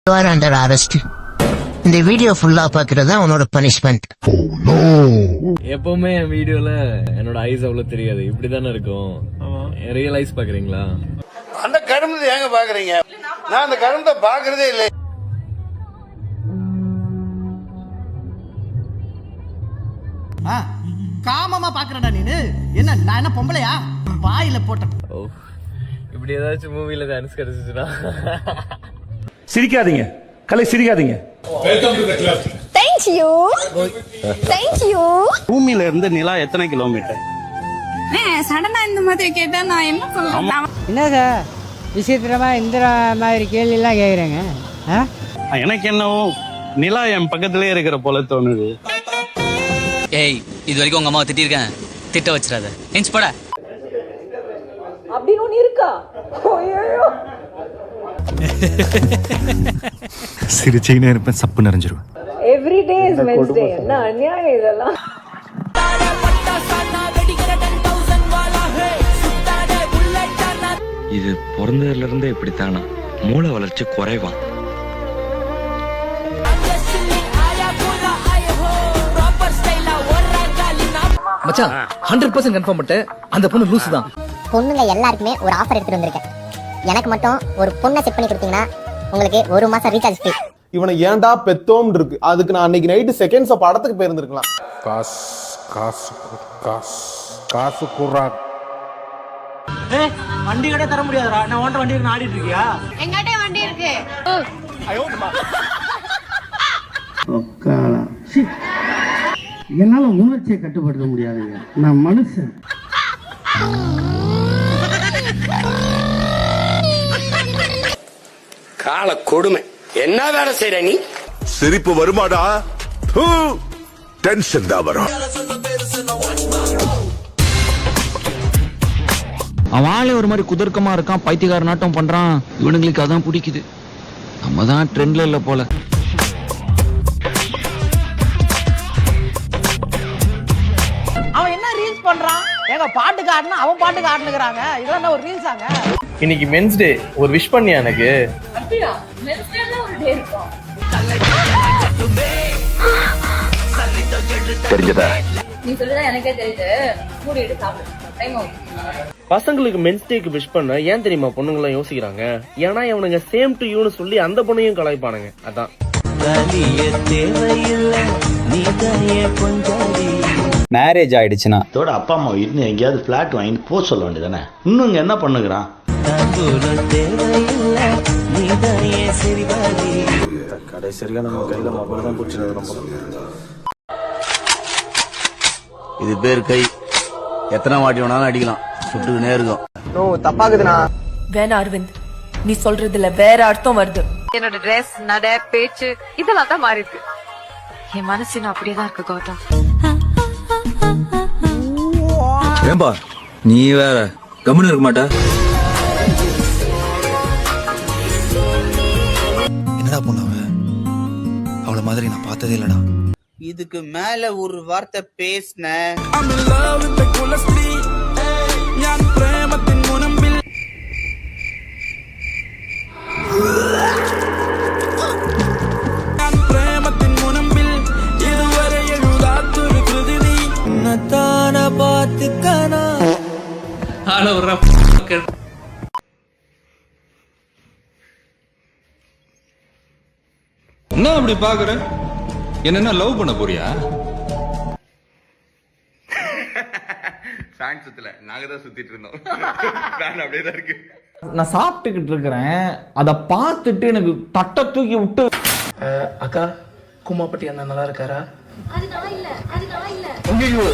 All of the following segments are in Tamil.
You are under arrest. இந்த வீடியோ ஃபுல்லா பாக்குறது உன்னோட பனிஷ்மெண்ட். எப்பவுமே என் வீடியோல என்னோட ஐஸ் அவ்வளவு தெரியாது, இப்படிதானே இருக்கும். ரியலைஸ் பாக்குறீங்களா? அந்த கரும்பு ஏங்க பாக்குறீங்க? நான் அந்த கரும்பை பாக்குறதே இல்லை. காமமா பாக்குறடா நீனு. என்ன நான் என்ன பொம்பளையா? வாயில போட்ட. இப்படி ஏதாச்சும் மூவில டான்ஸ் கிடைச்சுச்சுனா சிரிக்காதீங்க, கலை சிரிக்காதீங்க. Welcome to the club. Thank you. Thank you. பூமியில இருந்து நிலா எத்தனை கிலோமீட்டர்? சடனா இந்த மாதிரி கேட்டா நான் என்ன சொல்றேன்? என்ன சார் விசித்திரமா இந்த மாதிரி கேள்வி எல்லாம் கேக்குறேங்க? எனக்கு என்னவோ நிலா என் பக்கத்திலே இருக்கிற போல தோணுது. ஏய், இது வரைக்கும் உங்க அம்மாவை திட்டிருக்கேன், திட்ட வச்சிடாத. எஞ்சி போட. அப்படின்னு ஒண்ணு இருக்கா? ஐயோ. சிரிச்சீனே இருப்பேன், சப்பு நிறைஞ்சிரும். Every day is Wednesday. என்ன அநியாயம் இதெல்லாம். இது பிறந்ததுல இருந்தே இப்படித்தானா? மூளை வளர்ச்சி குறைவா? மச்சான் 100% கன்ஃபார்ம் பண்ணிட்டேன், அந்த பொண்ணு லூசு தான். பொண்ணுங்க எல்லாருக்குமே ஒரு ஆஃபர் எடுத்துட்டு வந்திருக்கேன். எனக்கு மட்டும் ஒரு பொண்ணை செட் பண்ணி கொடுத்தீங்கன்னா உங்களுக்கு 1 மாசம் ரீசார்ஜ் ஃப்ரீ. இவனை ஏன்டா பெத்தோம் இருக்கு. அதுக்கு நான் அன்னைக்கு நைட்டு செகண்ட்ஸ் படத்துக்கு போயிருந்திருக்கலாம். காசு காசு காசு காசு குறா. வண்டி கடை தர முடியாதுடா. நான் ஓட்ட வண்டி இருக்கு, ஆடிட்டு இருக்கியா? எங்கட்டே வண்டி இருக்கு. என்னால உணர்ச்சியை கட்டுப்படுத்த முடியாதுங்க, நான் மனுஷன். கால கொடுமை. என்ன வேலை செய்யற நீ? சிரிப்பு வருமாடா? டென்ஷன் தான் வரும். அவன் ஆளே ஒரு மாதிரி குதர்க்கமா இருக்கான், பைத்தியக்கார நாட்டம் பண்றான். இவனுங்களுக்கு அதான் பிடிக்குது. நம்ம தான் ட்ரெண்ட்ல இல்ல போல. அவன் என்ன ரீல்ஸ் பண்றான்? ஏங்க பாட்டுக்கு ஆடுனா அவன் பாட்டுக்கு ஆடுனுக்குறாங்க. இதெல்லாம் ஒரு ரீல்ஸ் ஆங்க. இன்னைக்கு மென்ஸ் டே, ஒரு விஷ் பண்ணியா எனக்கு? அப்படியா? மென்ஸ் டேல ஒரு டே இருக்கும். தெரிஞ்சதா? நீ சொல்றதா எனக்கே தெரியுது. மூடிட்டு சாப்பிடு. டைம் ஆகும். பசங்களுக்கு மென்ஸ் டேக்கு விஷ் பண்ண ஏன் தெரியுமா பொண்ணுங்களாம் யோசிக்கிறாங்க? ஏன்னா இவனுங்க சேம் டு யூன்னு சொல்லி அந்த பொண்ணையும் கலாய்ப்பானுங்க. அதான் மேரேஜ் ஆயிடுச்சுன்னா இதோட அப்பா அம்மா இன்னும் எங்கேயாவது பிளாட் வாங்கி போக சொல்ல வேண்டியதானே? இன்னும் இங்க என்ன பண்ணுகிறான்? கடைசியா நம்ம கையில மொபைல் தான் பிடிச்சிருக்கோம். இது பேர் கை. எத்தனை வாட்டி வேணாலும் அடிக்கலாம், சுட்டுக்கினே இருக்கும். தப்பாக்குதுண்ணா. வேணா அரவிந்த், நீ சொல்றதுல வேற அர்த்தம் வருது. என்னோட ட்ரெஸ், நட, பேச்சு இதெல்லாம் தான் மாறி இருக்கு. என் மனசு அப்படியேதான் இருக்கு கௌதம். ஏன்பா நீ வேற கம்முன்னு இருக்க மாட்ட? என்னடா பொண்ணு அவள மாதிரி நான் பார்த்ததே இல்லடா. இதுக்கு மேல ஒரு வார்த்தை பேசின பாத்துக்கனா. என்ன அப்படி பாக்குற? என்ன லவ் பண்ண போறியா? ஃபேன் சுத்தல, நாங்க தான் சுத்திட்டு இருந்தோம். ஃபேன் அப்படியே தான் இருக்கு. நான் சாப்பிட்டுக்கிட்டு இருக்கிறேன், அத பார்த்துட்டு எனக்கு தட்டை தூக்கி விட்டு, அக்கா குமாப்பட்டி அண்ணா நல்லா இருக்காரா? ஐயோ,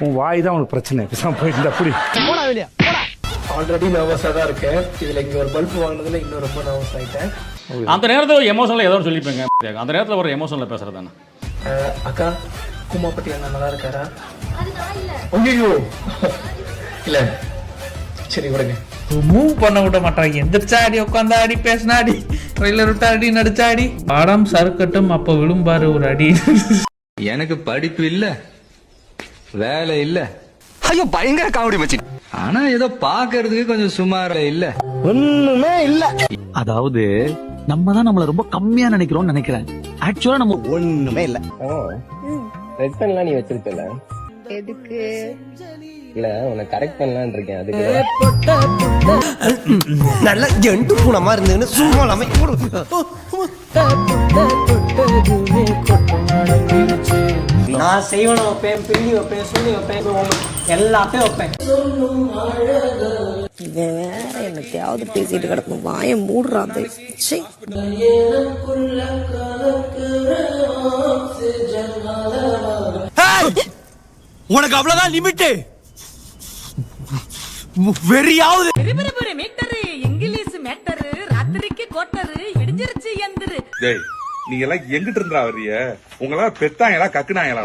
உன் வாய் தான் உனக்கு பிரச்சனை. பேசாம போயிருந்தா புடி. ஆல்ரெடி நர்வஸா தான் இருக்கேன். இதுல இங்க ஒரு பல்ப் வாங்கினதுல இன்னும் ரொம்ப நர்வஸ் ஆயிட்டேன். அந்த நேரத்தில் எமோஷனல் ஏதோ சொல்லிப்பேங்க. அந்த நேரத்தில் ஒரு எமோஷனல் பேசுறது தானே. அக்கா குமாப்பட்டி அண்ணா நல்லா இருக்காரா? ஐயோ இல்ல, சரி விடுங்க. மூவ் பண்ண விட மாட்டாங்க. எந்திரிச்சா அடி, உட்காந்தா அடி, பேசினா அடி, ட்ரெயிலர் விட்டா அடி, நடிச்சா அடி. பாடம் சறுக்கட்டும், அப்ப விழும்பாரு ஒரு அடி. எனக்கு படிப்பு இல்ல, வேலை இல்ல. ஐயோ பயங்கர காமெடி மச்சி. ஆனா ஏதோ பாக்குறதுக்கு கொஞ்சம் சுமாரா இல்ல. ஒண்ணுமே இல்ல. அதாவது நம்ம தான் நம்மள ரொம்ப கம்மியா நினைக்கிறோம்னு நினைக்கிறேன். ஆக்சுவலா நம்ம ஒண்ணுமே இல்ல. ரெட் பென்லாம் நீ வச்சிருக்கல எதுக்கு? இல்ல உன்னை கரெக்ட் பண்ணலான் இருக்கேன் அதுக்கு. நல்ல ஜெண்டு பூனமா இருந்ததுன்னு சும்மா இல்லாம நான் செய்வன வைப்பேன், பிள்ளி வைப்பேன், சொல்லி வைப்பேன், எல்லாத்தையும் வைப்பேன். வேற என்னத்தையாவது பேசிட்டு கிடக்கும், வாய மூடுறாது. உனக்கு அவ்வளவுதான் லிமிட். வெறியாவது இங்கிலீஷ் மேட்டரு ராத்திரிக்கு கோட்டரு இடிஞ்சிருச்சு எந்திரு. டேய் நீங்க எல்லாம் எங்கிட்டு இருந்தா வர்றீங்க? உங்களா பெத்தாங்களா கக்குனாங்களா?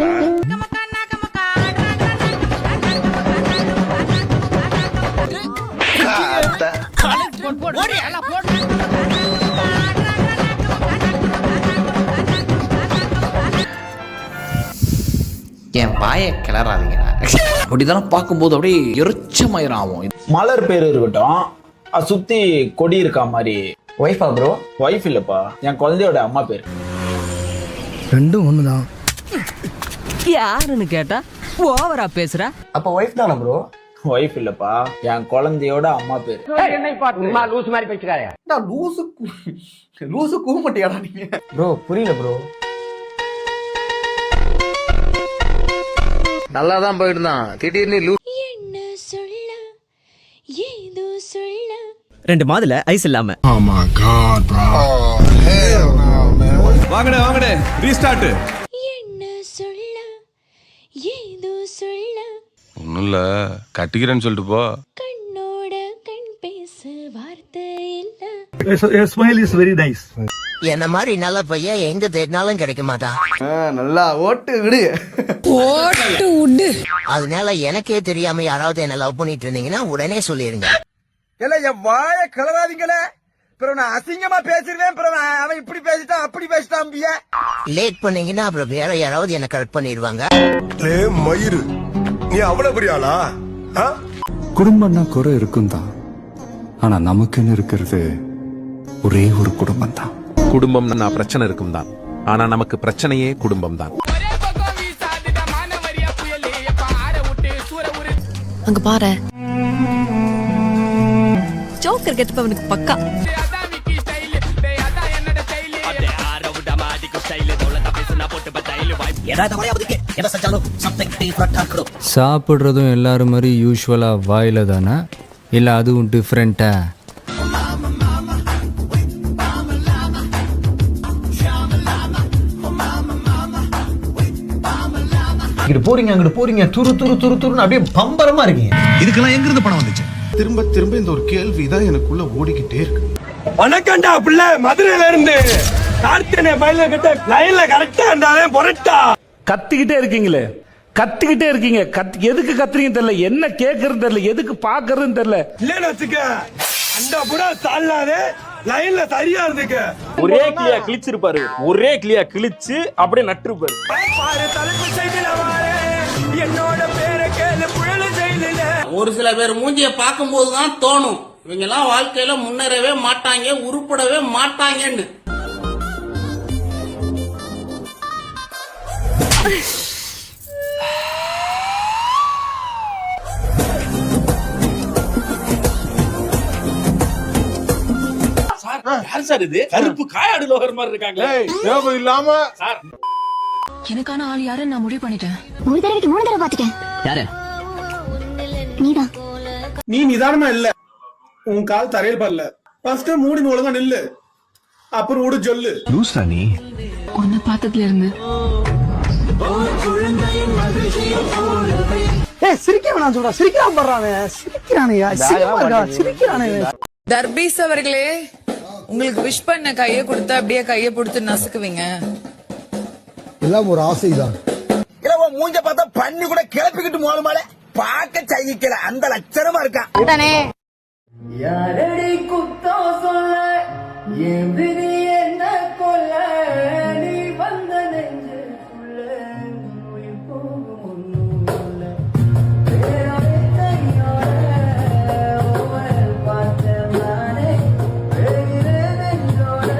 என் வாயை கிளறாதீங்க. அப்படிதான் பார்க்கும்போது அப்படியே எரிச்சமாயிரம் ஆகும். மலர் பேர் இருக்கட்டும், அது சுத்தி கொடி இருக்கா மாதிரி. ஒய்ஃபா ப்ரோ? ஒய்ஃப் இல்லப்பா, என் குழந்தையோட அம்மா பேர். ரெண்டும் ஒண்ணுதான். யாருன்னு கேட்டா ஓவரா பேசுற. அப்ப ஒய்ஃப் தானே ப்ரோ? ஒய்ஃப் இல்லப்பா, என் குழந்தையோட அம்மா பேர். லூசு மாதிரி பேசுறாயா? லூசு கூமட்டியாடா நீங்க? ப்ரோ புரியல ப்ரோ. நல்லாதான் போயிட்டு இருந்தான், திடீர்னு என்ன சொல்ல ஏதோ சொல்ல. 2 மாதுல ஐஸ் இல்லாம. வாங்கடே ரீஸ்டார்ட். என்ன சொல்ல ஏதோ சொல்ல. ஒண்ணும் இல்ல, கட்டிக்கிறேன்னு சொல்லிட்டு போ. கண்ணோட கண் பேச வார்த்தை இல்ல. Smile is very nice. என்ன மாதிரி நல்ல பையன் எங்க தேடினாலும் கிடைக்க மாட்டான். நல்லா ஓட்டு விடு. ஓட்டு உண்டு. அதனால எனக்கே தெரியாம யாராவது என்ன லவ் பண்ணிட்டு இருந்தீங்கன்னா உடனே சொல்லிருங்க. எல்லாம் என் வாய கலராதீங்களே. பிறகு நான் அசிங்கமா பேசிருவேன். பிறகு அவன் இப்படி பேசிட்டான் அப்படி பேசிட்டான். லேட் பண்ணீங்கன்னா அப்புறம் வேற யாராவது என்ன கரெக்ட் பண்ணிடுவாங்க. மயிறு நீ அவ்வளவு பெரிய ஆளா? குடும்பம்னா குறை இருக்கும் தான், ஆனா நமக்குன்னு இருக்கிறது ஒரே ஒரு குடும்பம் தான். குடும்பம்னா பிரச்சனை இருக்கும் தான், ஆனா நமக்கு பிரச்சனையே குடும்பம் தான். அங்க பாரு, ஜோக்கர் கெட்டவனுக்கு பக்கா. சாப்பிடுறதும் எல்லாரும் மாதிரி யூஸ்வலா வாயில தானே, இல்ல அதுவும் டிஃப்ரெண்டா? இங்கிட்டு போறீங்க அங்கிட்டு போறீங்க, துரு துரு துரு துருன்னு அப்படியே பம்பரமா இருக்கீங்க. இதுக்கெல்லாம் எங்க இருந்து பணம் வந்துச்சு? திரும்ப திரும்ப இந்த ஒரு கேள்விதான் எனக்குள்ள ஓடிக்கிட்டே இருக்கு. வணக்கம்டா பிள்ளை, மதுரையில இருந்து கார்த்திகை பயில கிட்ட லைன்ல கரெக்டா இருந்தாலே பொரட்டா. கத்திக்கிட்டே இருக்கீங்களே, கத்திக்கிட்டே இருக்கீங்க. எதுக்கு கத்துறீங்க தெரியல, என்ன கேக்குறது தெரியல, எதுக்கு பாக்குறதுன்னு தெரியல. இல்லன்னு வச்சுக்க அந்த புறா சாலாதே லைன்ல சரியா இருந்துக்க. ஒரே கிளியா கிழிச்சிருப்பாரு, ஒரே கிளியா கிழிச்சு அப்படியே நட்டுருப்பாரு. தலைப்பு செய்தில என்னோட பேரை கேளு புயல செய்தில. ஒரு சில பேர் மூஞ்சிய பார்க்கும் போதுதான் தோணும் இவங்க எல்லாம் வாழ்க்கையில முன்னேறவே மாட்டாங்க, உருப்படவே மாட்டாங்கன்னு. சார் இது கருப்பு காயாடு லோகர் மாதிரி இருக்காங்க. இல்லாம எனக்கான ஆள் யாருன்னு நான் முடிவு பண்ணிட்டேன். 3 தடவை பாத்துட்டேன். யாரு? நீதான். நீ நிதானமா இல்ல, உன் கால் தரையில் படல. ஃபர்ஸ்ட் மூடி ஒழுங்கா நில்லு, அப்புறம் விடு சொல்லு. லூசா நீ? உன்னை பார்த்ததுல இருந்து சிரிக்க வேணாம் சொல்றா, சிரிக்கிறான் பண்றானே, சிரிக்கிறானே. தர்பீஸ் அவர்களே, உங்களுக்கு விஷ் பண்ண கையை கொடுத்தா அப்படியே கையை கொடுத்து நசுக்குவீங்க. எல்லாம் ஒரு ஆசைதான். மூஞ்ச பார்த்தா பண்ணி கூட கிளப்பிக்கிட்டு போகணுமாலே பார்க்க சகிக்கல, அந்த லட்சணமா இருக்கான். யாரடி குத்தம் சொல்ல என் விதி என்ன கொல்ல, நீ வந்த நெஞ்சுக்குள்ள உயிர் போகும் ஒண்ணும் இல்ல. வேறொரு கையோட உவல் பார்த்த நானே, வேகிற நெஞ்சோட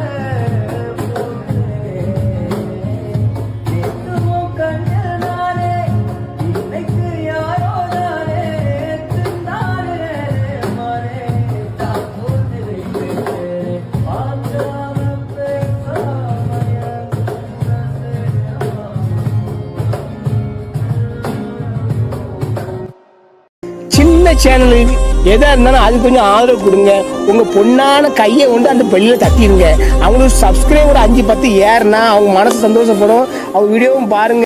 சின்ன சேனல் எதா இருந்தாலும் அது கொஞ்சம் ஆதரவு கொடுங்க. உங்க பொண்ணான கையை கொண்டு அந்த பெல்லில தட்டிடுங்க. அவங்களுக்கு சப்ஸ்கிரைபர் 5-10 ஏறுனா அவங்க மனசு சந்தோஷப்படும். அவங்க வீடியோவும் பாருங்க.